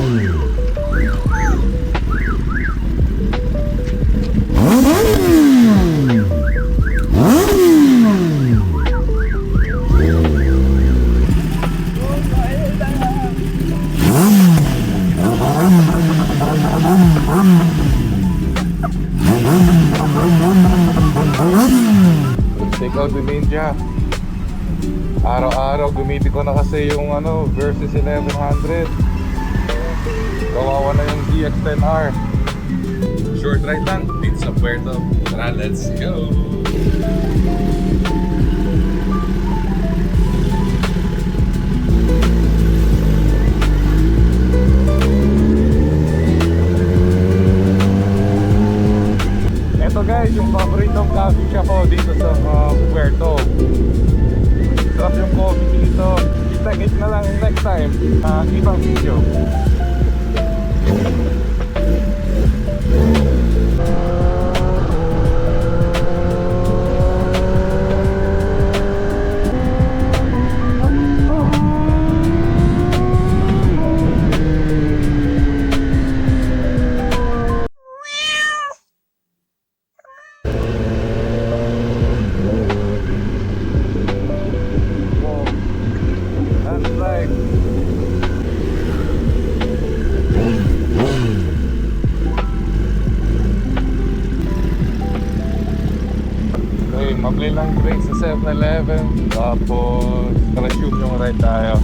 Take out the Ninja. Araw-araw gamitin ko na kasi yung versus 1100. Kawawa na yung GX10R. Short ride lang dito sa Puerto. Tara, let's go! Ito guys, yung paboritong coffee shop ko dito sa Puerto. Sarap yung coffee dito. Kita-kit na lang next time. Ibang video. Mabili lang drink sa 7-Eleven. Tapos resume yung ride tayo.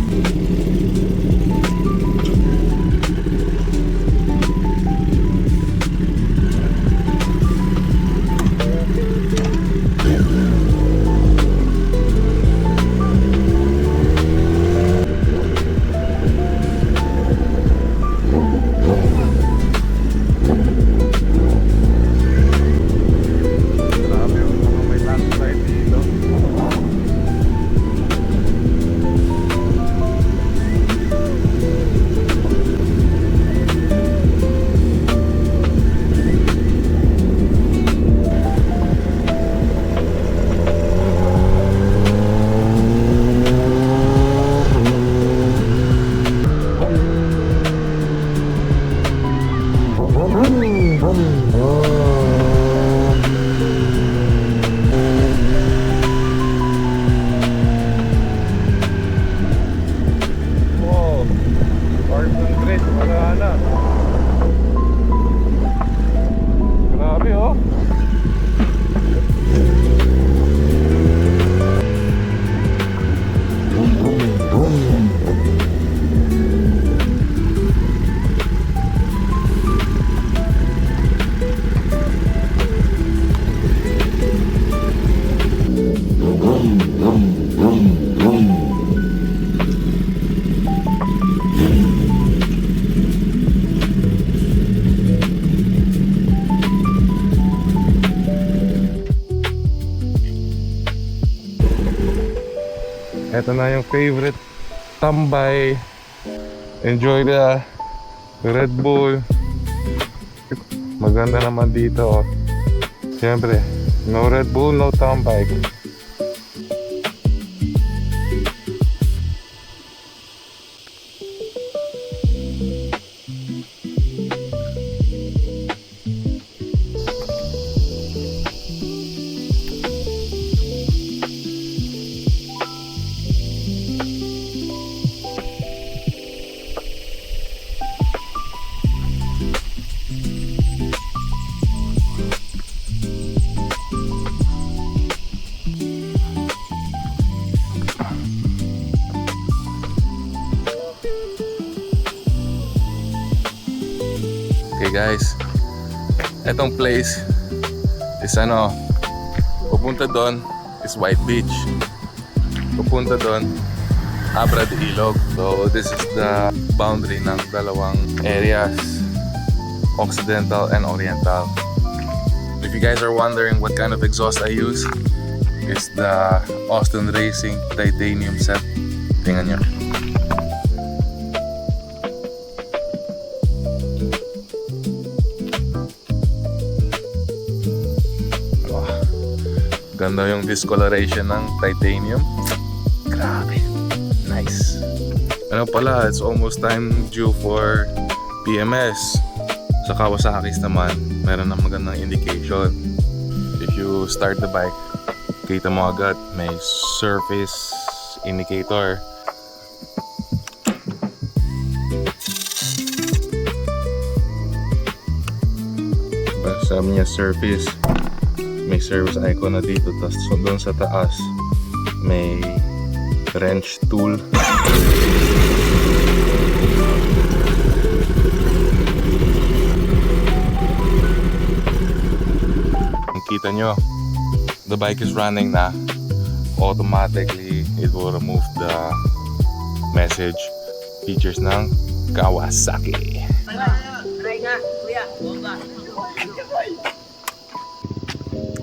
Ito na yung favorite tambay. Enjoy the Red Bull. Maganda naman dito. Siyempre, no Red Bull, no tambay. Okay guys, etong place is pupunta doon is White Beach, pupunta doon Abra de Ilog. So this is the boundary ng dalawang areas, Occidental and Oriental. If you guys are wondering what kind of exhaust I use, is the Austin Racing titanium set. Tingnan nyo. Ganda yung discoloration ng titanium. Grabe. Nice. Ano pala, it's almost time due for PMS. Sa Kawasaki's naman, meron ng magandang indication. If you start the bike, kita mo agad may surface indicator. Sabi niya surface, may service icon na dito, tapos doon sa taas may wrench tool. Kita nyo, the bike is running na. Automatically it will remove the message features ng Kawasaki.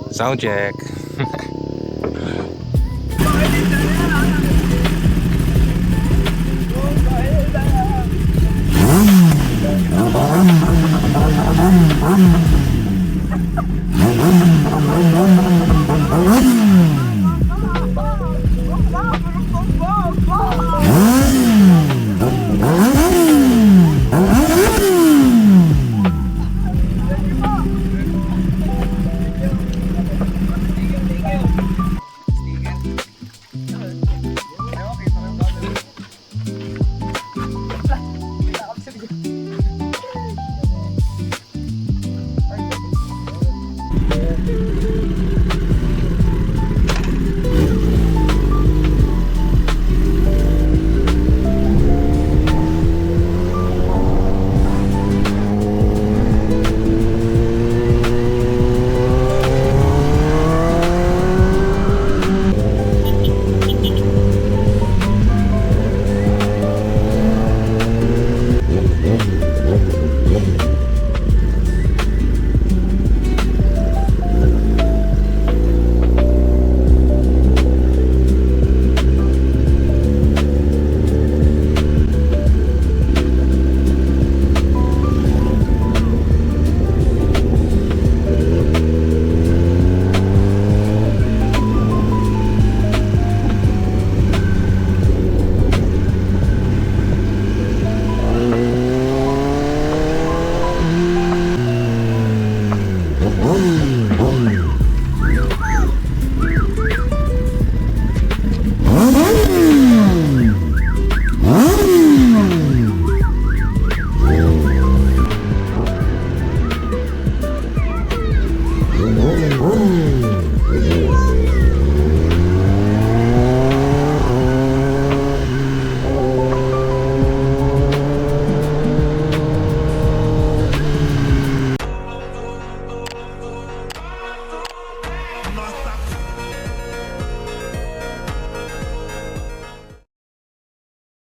Sound check.